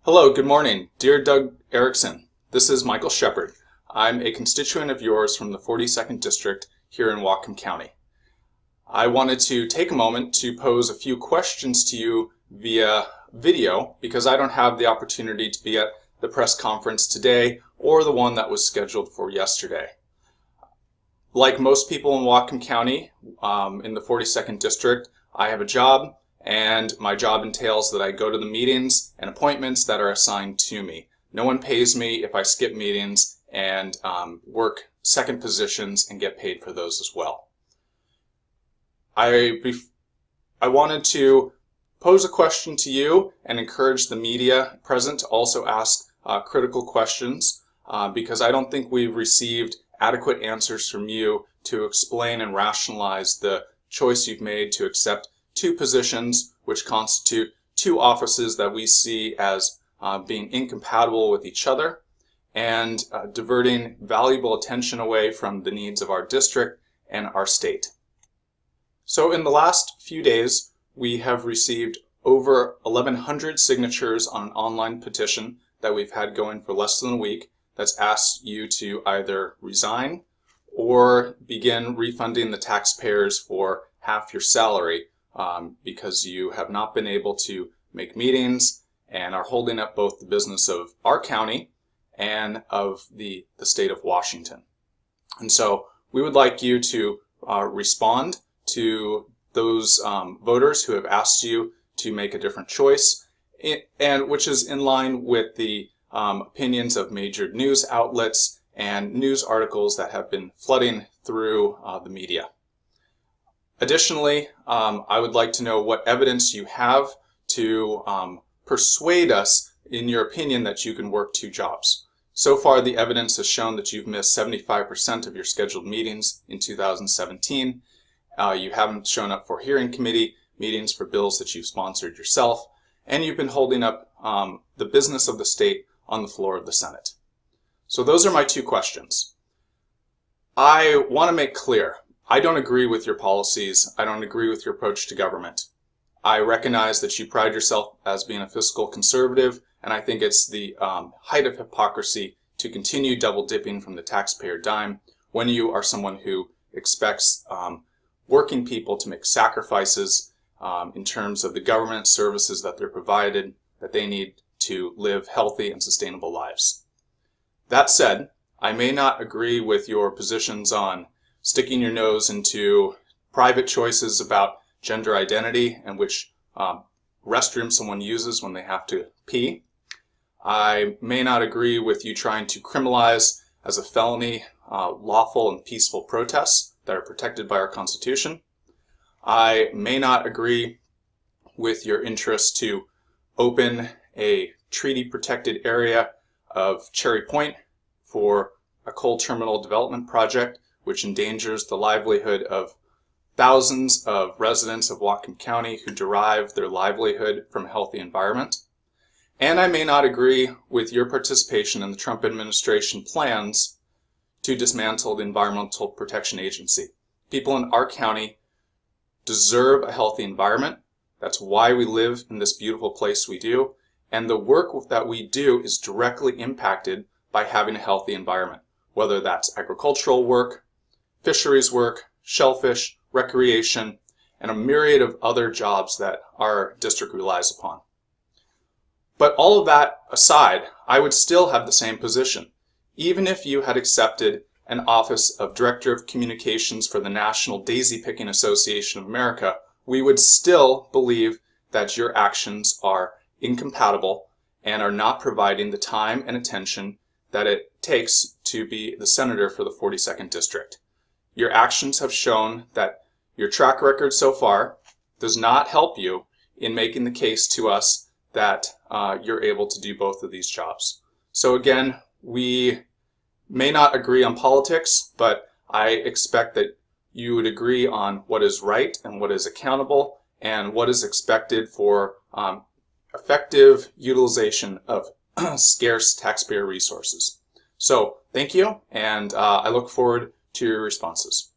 Hello, good morning. Dear Doug Ericksen, this is Michael Shepard. I'm a constituent of yours from the 42nd District here in Whatcom County. I wanted to take a moment to pose a few questions to you via video because I don't have the opportunity to be at the press conference today or the one that was scheduled for yesterday. Like most people in Whatcom County, in the 42nd District, I have a job, and my job entails that I go to the meetings and appointments that are assigned to me. No one pays me if I skip meetings and work second positions and get paid for those as well. I wanted to pose a question to you and encourage the media present to also ask critical questions because I don't think we've received adequate answers from you to explain and rationalize the choice you've made to accept two positions which constitute two offices that we see as being incompatible with each other and diverting valuable attention away from the needs of our district and our state. So in the last few days, we have received over 1,100 signatures on an online petition that we've had going for less than a week that's asked you to either resign or begin refunding the taxpayers for half your salary because you have not been able to make meetings and are holding up both the business of our county and of the state of Washington. And so we would like you to respond to those voters who have asked you to make a different choice, and which is in line with the opinions of major news outlets and news articles that have been flooding through the media. Additionally, I would like to know what evidence you have to persuade us, in your opinion, that you can work two jobs. So far, the evidence has shown that you've missed 75% of your scheduled meetings in 2017. You haven't shown up for hearing committee meetings for bills that you've sponsored yourself, and you've been holding up the business of the state on the floor of the Senate. So those are my two questions. I want to make clear, I don't agree with your policies. I don't agree with your approach to government. I recognize that you pride yourself as being a fiscal conservative, and I think it's the height of hypocrisy to continue double dipping from the taxpayer dime when you are someone who expects working people to make sacrifices in terms of the government services that they're provided, that they need to live healthy and sustainable lives. That said, I may not agree with your positions on sticking your nose into private choices about gender identity and which restroom someone uses when they have to pee. I may not agree with you trying to criminalize as a felony lawful and peaceful protests that are protected by our Constitution. I may not agree with your interest to open a treaty-protected area of Cherry Point for a coal terminal development project which endangers the livelihood of thousands of residents of Whatcom County who derive their livelihood from a healthy environment. And I may not agree with your participation in the Trump administration plans to dismantle the Environmental Protection Agency. People in our county deserve a healthy environment. That's why we live in this beautiful place we do. And the work that we do is directly impacted by having a healthy environment, whether that's agricultural work, fisheries work, shellfish, recreation, and a myriad of other jobs that our district relies upon. But all of that aside, I would still have the same position. Even if you had accepted an office of Director of Communications for the National Daisy Picking Association of America, we would still believe that your actions are incompatible and are not providing the time and attention that it takes to be the senator for the 42nd District. Your actions have shown that your track record so far does not help you in making the case to us that you're able to do both of these jobs. So again, we may not agree on politics, but I expect that you would agree on what is right and what is accountable and what is expected for effective utilization of scarce taxpayer resources. So thank you, and I look forward to your responses.